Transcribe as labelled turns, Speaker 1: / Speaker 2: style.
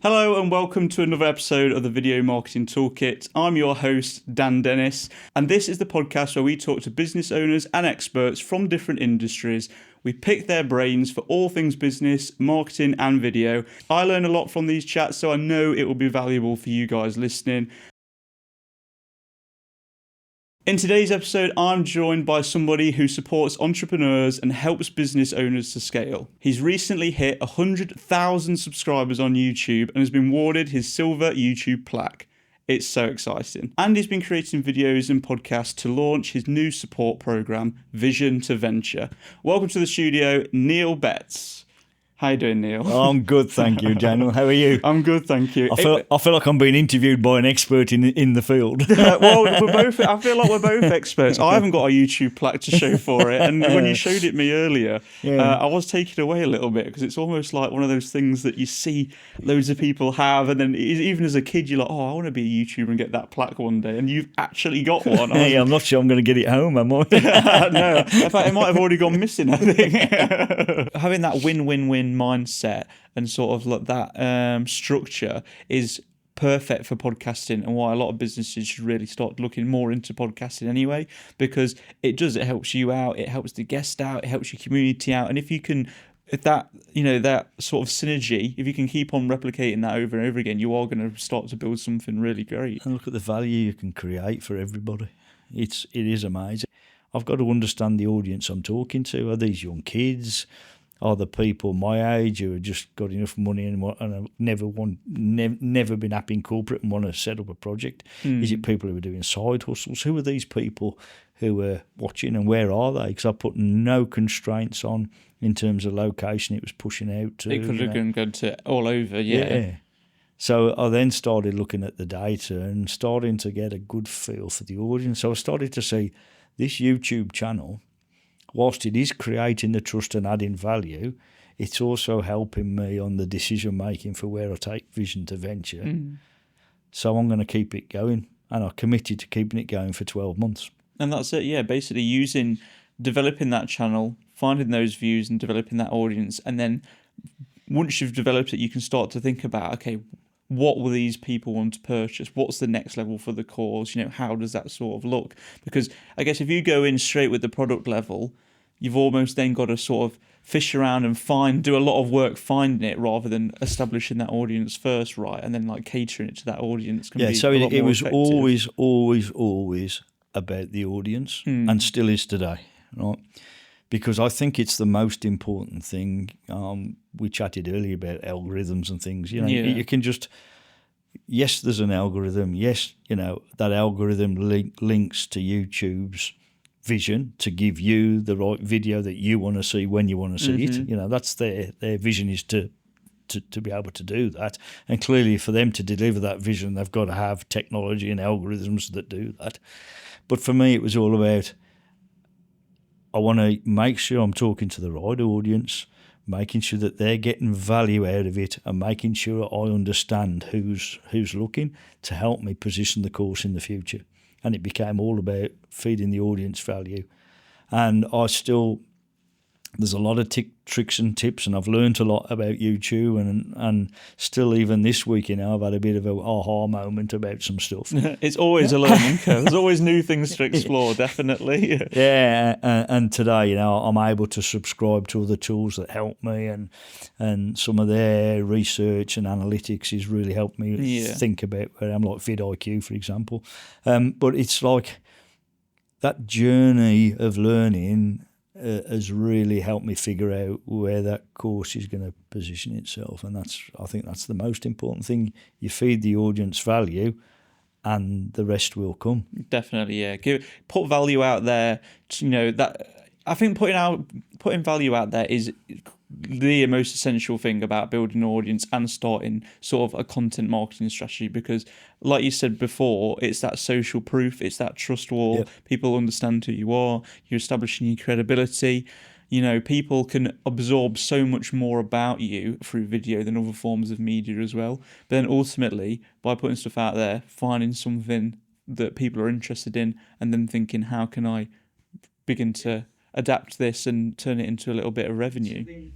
Speaker 1: Hello and welcome to another episode of the Video Marketing Toolkit. I'm your host, Dan Dennis, and this is the podcast where we talk to business owners and experts from different industries. We pick their brains for all things business, marketing and video. I learn a lot from these chats, so I know it will be valuable for you guys listening. In today's episode, I'm joined by somebody who supports entrepreneurs and helps business owners to scale. He's recently hit 100,000 subscribers on YouTube and has been awarded his silver YouTube plaque. It's so exciting. And he's been creating videos and podcasts to launch his new support program, Vision to Venture. Welcome to the studio, Neil Betts. How you doing, Neil?
Speaker 2: I'm good, thank you, Daniel. How are you?
Speaker 1: I'm good, thank you.
Speaker 2: I feel like I'm being interviewed by an expert in the field.
Speaker 1: Well, I feel like we're both experts. I haven't got a YouTube plaque to show for it, and when you showed it me earlier, I was taken away a little bit because it's almost like one of those things that you see loads of people have, and then even as a kid, you're like, oh, I want to be a YouTuber and get that plaque one day, and you've actually got one.
Speaker 2: I'm not sure I'm going to get it home, am I?
Speaker 1: No, in fact, it might have already gone missing, I think. Having that win-win-win mindset and sort of like that structure is perfect for podcasting, and why a lot of businesses should really start looking more into podcasting anyway, because it helps you out, it helps the guest out, it helps your community out, and if that sort of synergy, if you can keep on replicating that over and over again, you are going to start to build something really great.
Speaker 2: And look at the value you can create for everybody. It is amazing. I've got to understand the audience I'm talking to. Are these young kids? Are the people my age who have just got enough money and have never been happy in corporate and want to set up a project? Is it people who are doing side hustles? Who are these people who are watching, and where are they? Because I put no constraints on in terms of location. It was pushing out to...
Speaker 1: It could have gone to all over, yeah.
Speaker 2: So I then started looking at the data and starting to get a good feel for the audience. So I started to see this YouTube channel, whilst it is creating the trust and adding value, it's also helping me on the decision making for where I take Vision to Venture. So I'm going to keep it going, and I committed to keeping it going for 12 months.
Speaker 1: And that's it, yeah, basically developing that channel, finding those views and developing that audience, and then once you've developed it, you can start to think about, okay, what will these people want to purchase? What's the next level for the cause? How does that sort of look? Because I guess if you go in straight with the product level, you've almost then got to sort of fish around and do a lot of work finding it, rather than establishing that audience first, right? And then like catering it to that audience can be
Speaker 2: so
Speaker 1: a lot
Speaker 2: it
Speaker 1: more
Speaker 2: was
Speaker 1: effective.
Speaker 2: always about the audience, and still is today, right? Because I think it's the most important thing. We chatted earlier about algorithms and things. You can just, yes, there's an algorithm. Yes, that algorithm links to YouTube's vision to give you the right video that you want to see when you want to see it. That's their vision, is to be able to do that. And clearly for them to deliver that vision, they've got to have technology and algorithms that do that. But for me, it was all about, I want to make sure I'm talking to the right audience, making sure that they're getting value out of it, and making sure I understand who's looking to help me position the course in the future. And it became all about feeding the audience value. And there's a lot of tricks and tips, and I've learned a lot about YouTube, and still even this week, I've had a bit of a aha moment about some stuff.
Speaker 1: It's always a learning curve. There's always new things to explore, definitely.
Speaker 2: Yeah, and today, I'm able to subscribe to other tools that help me, and some of their research and analytics has really helped me think about where I'm, like vidIQ, for example. But it's like that journey of learning has really helped me figure out where that course is going to position itself, and I think that's the most important thing. You feed the audience value, and the rest will come. Definitely,
Speaker 1: yeah. Put value out there. That I think putting value out there is the most essential thing about building an audience and starting sort of a content marketing strategy, because like you said before, it's that social proof, it's that trust wall. People understand who you are, you're establishing your credibility. People can absorb so much more about you through video than other forms of media as well. But then ultimately, by putting stuff out there, finding something that people are interested in, and then thinking, how can I begin to adapt this and turn it into a little bit of revenue?